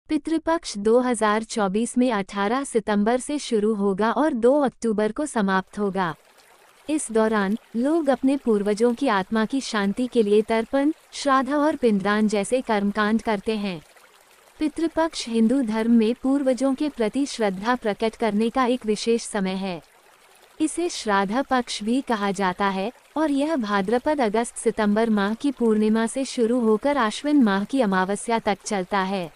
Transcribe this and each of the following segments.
पितृपक्ष 2024 में 18 सितंबर से शुरू होगा और 2 अक्टूबर को समाप्त होगा। इस दौरान लोग अपने पूर्वजों की आत्मा की शांति के लिए तर्पण, श्राद्ध और पिंडदान जैसे कर्मकांड करते हैं। पितृपक्ष हिंदू धर्म में पूर्वजों के प्रति श्रद्धा प्रकट करने का एक विशेष समय है। इसे श्राद्ध पक्ष भी कहा जाता है और यह भाद्रपद अगस्त सितंबर माह की पूर्णिमा से शुरू होकर आश्विन माह की अमावस्या तक चलता है।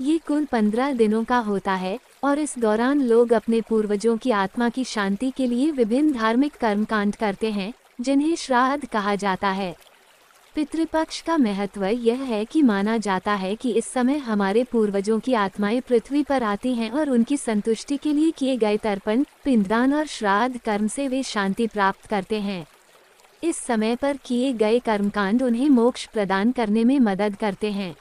ये कुल 15 दिनों का होता है और इस दौरान लोग अपने पूर्वजों की आत्मा की शांति के लिए विभिन्न धार्मिक कर्मकांड करते हैं, जिन्हें श्राद्ध कहा जाता है। पितृपक्ष का महत्व यह है कि माना जाता है कि इस समय हमारे पूर्वजों की आत्माएं पृथ्वी पर आती हैं और उनकी संतुष्टि के लिए किए गए तर्पण, पिंडदान और श्राद्ध कर्म से वे शांति प्राप्त करते हैं। इस समय पर किए गए कर्मकांड उन्हें मोक्ष प्रदान करने में मदद करते हैं।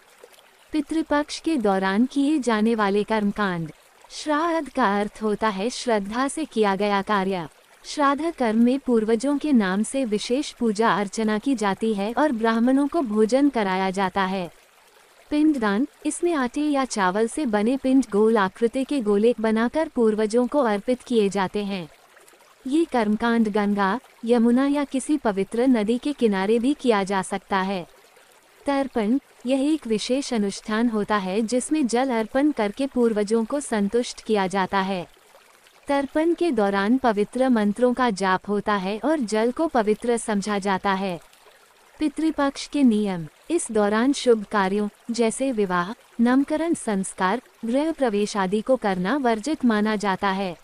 पितृपक्ष के दौरान किए जाने वाले कर्मकांड। श्राद्ध का अर्थ होता है श्रद्धा से किया गया कार्य। श्राद्ध कर्म में पूर्वजों के नाम से विशेष पूजा अर्चना की जाती है और ब्राह्मणों को भोजन कराया जाता है। पिंडदान, इसमें आटे या चावल से बने पिंड गोल आकृति के गोले बनाकर पूर्वजों को अर्पित किए जाते हैं। ये कर्मकांड गंगा, यमुना या किसी पवित्र नदी के किनारे भी किया जा सकता है। तर्पण, यह एक विशेष अनुष्ठान होता है जिसमें जल अर्पण करके पूर्वजों को संतुष्ट किया जाता है। तर्पण के दौरान पवित्र मंत्रों का जाप होता है और जल को पवित्र समझा जाता है। पितृपक्ष के नियम। इस दौरान शुभ कार्यों जैसे विवाह, नामकरण संस्कार, गृह प्रवेश आदि को करना वर्जित माना जाता है।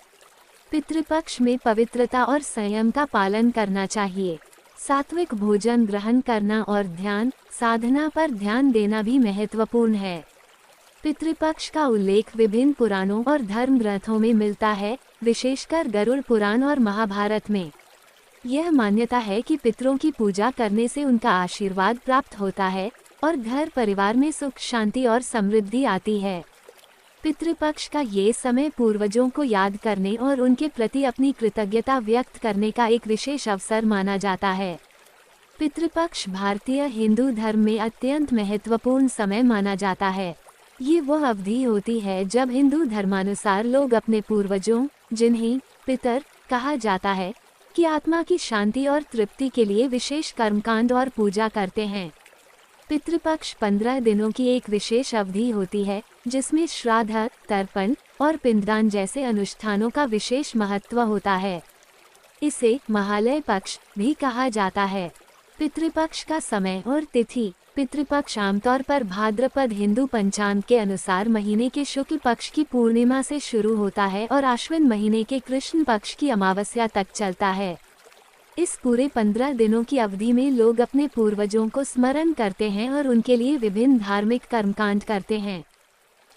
पितृपक्ष में पवित्रता और संयम का पालन करना चाहिए। सात्विक भोजन ग्रहण करना और ध्यान साधना पर ध्यान देना भी महत्वपूर्ण है। पितृपक्ष का उल्लेख विभिन्न पुराणों और धर्म ग्रंथों में मिलता है, विशेषकर गरुड़ पुराण और महाभारत में। यह मान्यता है कि पितरों की पूजा करने से उनका आशीर्वाद प्राप्त होता है और घर परिवार में सुख शांति और समृद्धि आती है। पितृपक्ष का ये समय पूर्वजों को याद करने और उनके प्रति अपनी कृतज्ञता व्यक्त करने का एक विशेष अवसर माना जाता है। पितृपक्ष भारतीय हिंदू धर्म में अत्यंत महत्वपूर्ण समय माना जाता है। ये वह अवधि होती है जब हिंदू धर्मानुसार लोग अपने पूर्वजों, जिन्हें पितर कहा जाता है, की आत्मा की शांति और तृप्ति के लिए विशेष कर्मकांड और पूजा करते हैं। पितृपक्ष 15 दिनों की एक विशेष अवधि होती है जिसमें श्राद्ध, तर्पण और पिंडदान जैसे अनुष्ठानों का विशेष महत्व होता है। इसे महालय पक्ष भी कहा जाता है। पितृपक्ष का समय और तिथि। पितृपक्ष आमतौर पर भाद्रपद हिंदू पंचांग के अनुसार महीने के शुक्ल पक्ष की पूर्णिमा से शुरू होता है और आश्विन महीने के कृष्ण पक्ष की अमावस्या तक चलता है। इस पूरे 15 दिनों की अवधि में लोग अपने पूर्वजों को स्मरण करते हैं और उनके लिए विभिन्न धार्मिक कर्मकांड करते हैं।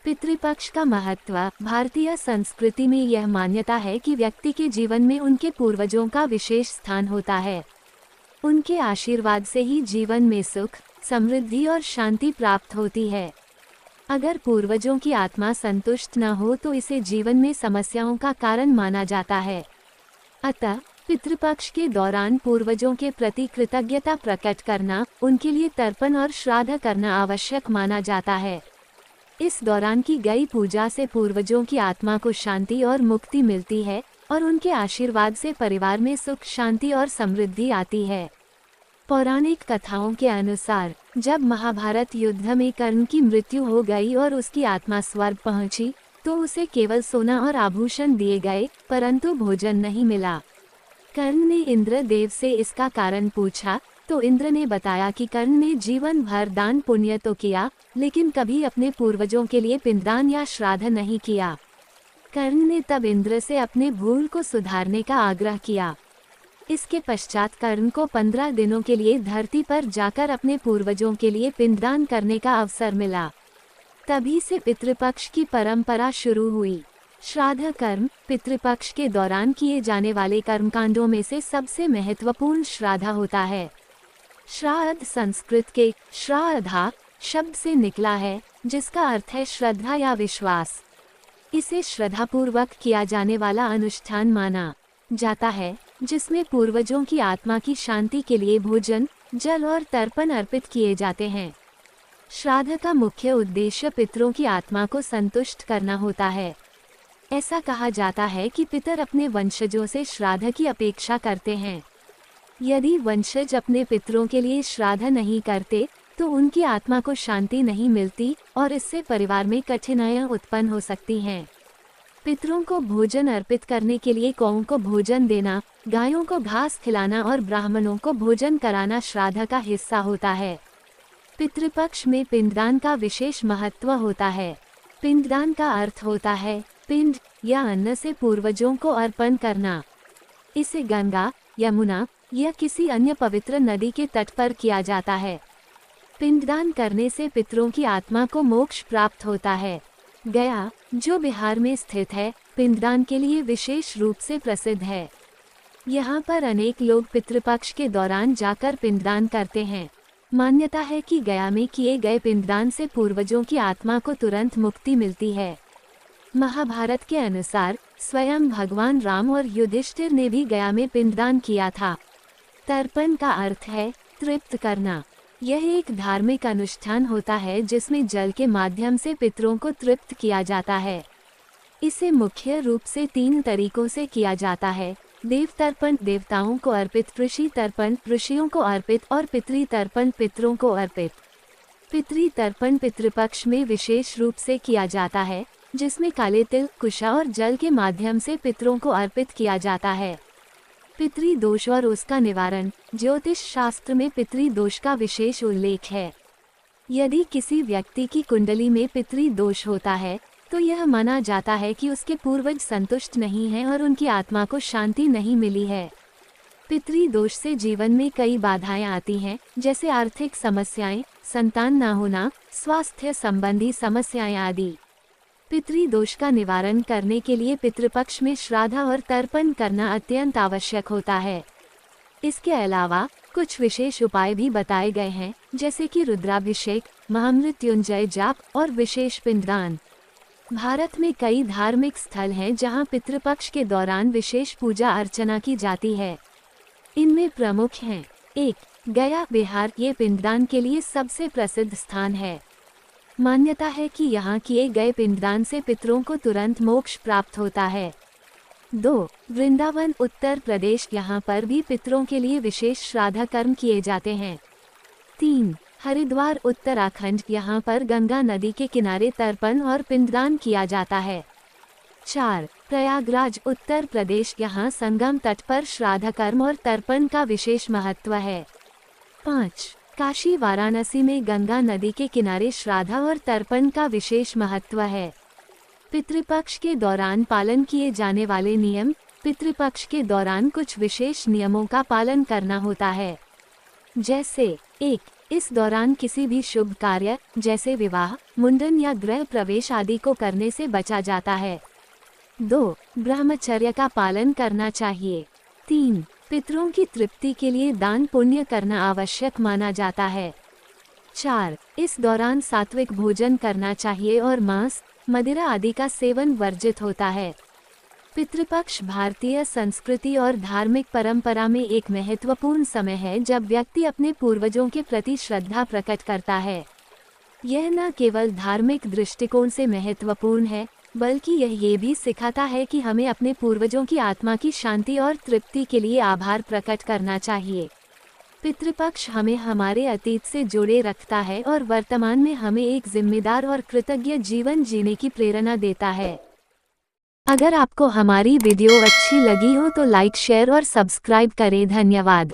पितृपक्ष का महत्व। भारतीय संस्कृति में यह मान्यता है कि व्यक्ति के जीवन में उनके पूर्वजों का विशेष स्थान होता है। उनके आशीर्वाद से ही जीवन में सुख, समृद्धि और शांति प्राप्त होती है। अगर पूर्वजों की आत्मा संतुष्ट न हो तो इसे जीवन में समस्याओं का कारण माना जाता है। अतः पितृपक्ष के दौरान पूर्वजों के प्रति कृतज्ञता प्रकट करना, उनके लिए तर्पण और श्राद्ध करना आवश्यक माना जाता है। इस दौरान की गई पूजा से पूर्वजों की आत्मा को शांति और मुक्ति मिलती है और उनके आशीर्वाद से परिवार में सुख शांति और समृद्धि आती है। पौराणिक कथाओं के अनुसार जब महाभारत युद्ध में कर्ण की मृत्यु हो गई और उसकी आत्मा स्वर्ग पहुंची, तो उसे केवल सोना और आभूषण दिए गए, परंतु भोजन नहीं मिला। कर्ण ने इंद्र देव से इसका कारण पूछा, तो इंद्र ने बताया कि कर्ण ने जीवन भर दान पुण्य तो किया, लेकिन कभी अपने पूर्वजों के लिए पिंडदान या श्राद्ध नहीं किया। कर्ण ने तब इंद्र से अपने भूल को सुधारने का आग्रह किया। इसके पश्चात कर्ण को 15 दिनों के लिए धरती पर जाकर अपने पूर्वजों के लिए पिंडदान करने का अवसर मिला। तभी से पितृपक्ष की परंपरा शुरू हुई। श्राद्ध कर्म। पितृपक्ष के दौरान किए जाने वाले कर्मकांडों में से सबसे महत्वपूर्ण श्राद्ध होता है। श्राद्ध संस्कृत के श्राद्धा शब्द से निकला है, जिसका अर्थ है श्रद्धा या विश्वास। इसे श्रद्धापूर्वक किया जाने वाला अनुष्ठान माना जाता है, जिसमें पूर्वजों की आत्मा की शांति के लिए भोजन, जल और तर्पण अर्पित किए जाते हैं। श्राद्ध का मुख्य उद्देश्य पितरों की आत्मा को संतुष्ट करना होता है। ऐसा कहा जाता है कि पितर अपने वंशजों से श्राद्ध की अपेक्षा करते हैं। यदि वंशज अपने पितरों के लिए श्राद्ध नहीं करते तो उनकी आत्मा को शांति नहीं मिलती और इससे परिवार में कठिनाइयां उत्पन्न हो सकती हैं। पितरों को भोजन अर्पित करने के लिए गौओं को भोजन देना, गायों को घास खिलाना और ब्राह्मणों को भोजन कराना श्राद्ध का हिस्सा होता है। पितृपक्ष में पिंडदान का विशेष महत्व होता है। पिंडदान का अर्थ होता है पिंड या अन्न से पूर्वजों को अर्पण करना। इसे गंगा, यमुना या किसी अन्य पवित्र नदी के तट पर किया जाता है। पिंडदान करने से पितरों की आत्मा को मोक्ष प्राप्त होता है। गया, जो बिहार में स्थित है, पिंडदान के लिए विशेष रूप से प्रसिद्ध है। यहाँ पर अनेक लोग पितृपक्ष के दौरान जाकर पिंडदान करते हैं। मान्यता है कि गया में किए गए पिंडदान से पूर्वजों की आत्मा को तुरंत मुक्ति मिलती है। महाभारत के अनुसार स्वयं भगवान राम और युधिष्ठिर ने भी गया में पिंडदान किया था। तर्पण का अर्थ है तृप्त करना। यह एक धार्मिक अनुष्ठान होता है जिसमें जल के माध्यम से पितरों को तृप्त किया जाता है। इसे मुख्य रूप से 3 तरीकों से किया जाता है: देव तर्पण देवताओं को अर्पित, ऋषि तर्पण ऋषियों को अर्पित और पितृ तर्पण पितरों को अर्पित। पितृ तर्पण पितृपक्ष में विशेष रूप से किया जाता है, जिसमें काले तिल, कुशा और जल के माध्यम से पितरों को अर्पित किया जाता है। पितृ दोष और उसका निवारण। ज्योतिष शास्त्र में पितृ दोष का विशेष उल्लेख है। यदि किसी व्यक्ति की कुंडली में पितृ दोष होता है तो यह माना जाता है कि उसके पूर्वज संतुष्ट नहीं हैं और उनकी आत्मा को शांति नहीं मिली है। पितृ दोष से जीवन में कई बाधाएं आती हैं, जैसे आर्थिक समस्याएं, संतान न होना, स्वास्थ्य संबंधी समस्याएं आदि। पितृ दोष का निवारण करने के लिए पितृपक्ष में श्राद्ध और तर्पण करना अत्यंत आवश्यक होता है। इसके अलावा कुछ विशेष उपाय भी बताए गए हैं, जैसे कि रुद्राभिषेक, महामृत्युंजय जाप और विशेष पिंडदान। भारत में कई धार्मिक स्थल हैं जहां पितृपक्ष के दौरान विशेष पूजा अर्चना की जाती है। इनमें प्रमुख हैं: 1. गया, बिहार। ये पिंडदान के लिए सबसे प्रसिद्ध स्थान है। मान्यता है कि यहाँ किए गए पिंडदान से पितरों को तुरंत मोक्ष प्राप्त होता है। 2. वृंदावन, उत्तर प्रदेश। यहाँ पर भी पितरों के लिए विशेष श्राद्ध कर्म किए जाते हैं। 3. हरिद्वार, उत्तराखंड। यहाँ पर गंगा नदी के किनारे तर्पण और पिंडदान किया जाता है। 4. प्रयागराज, उत्तर प्रदेश। यहाँ संगम तट पर श्राद्ध कर्म और तर्पण का विशेष महत्व है। 5. काशी, वाराणसी में गंगा नदी के किनारे श्राद्ध और तर्पण का विशेष महत्व है। पितृपक्ष के दौरान पालन किए जाने वाले नियम। पितृपक्ष के दौरान कुछ विशेष नियमों का पालन करना होता है, जैसे 1. इस दौरान किसी भी शुभ कार्य जैसे विवाह, मुंडन या गृह प्रवेश आदि को करने से बचा जाता है। 2. ब्रह्मचर्य का पालन करना चाहिए। 3. पितरों की तृप्ति के लिए दान पुण्य करना आवश्यक माना जाता है। 4. इस दौरान सात्विक भोजन करना चाहिए और मांस, मदिरा आदि का सेवन वर्जित होता है। पितृपक्ष भारतीय संस्कृति और धार्मिक परंपरा में एक महत्वपूर्ण समय है जब व्यक्ति अपने पूर्वजों के प्रति श्रद्धा प्रकट करता है। यह न केवल धार्मिक दृष्टिकोण से महत्वपूर्ण है, बल्कि यह ये भी सिखाता है कि हमें अपने पूर्वजों की आत्मा की शांति और तृप्ति के लिए आभार प्रकट करना चाहिए। पितृपक्ष हमें हमारे अतीत से जोड़े रखता है और वर्तमान में हमें एक जिम्मेदार और कृतज्ञ जीवन जीने की प्रेरणा देता है। अगर आपको हमारी वीडियो अच्छी लगी हो तो लाइक, शेयर और सब्सक्राइब करें। धन्यवाद।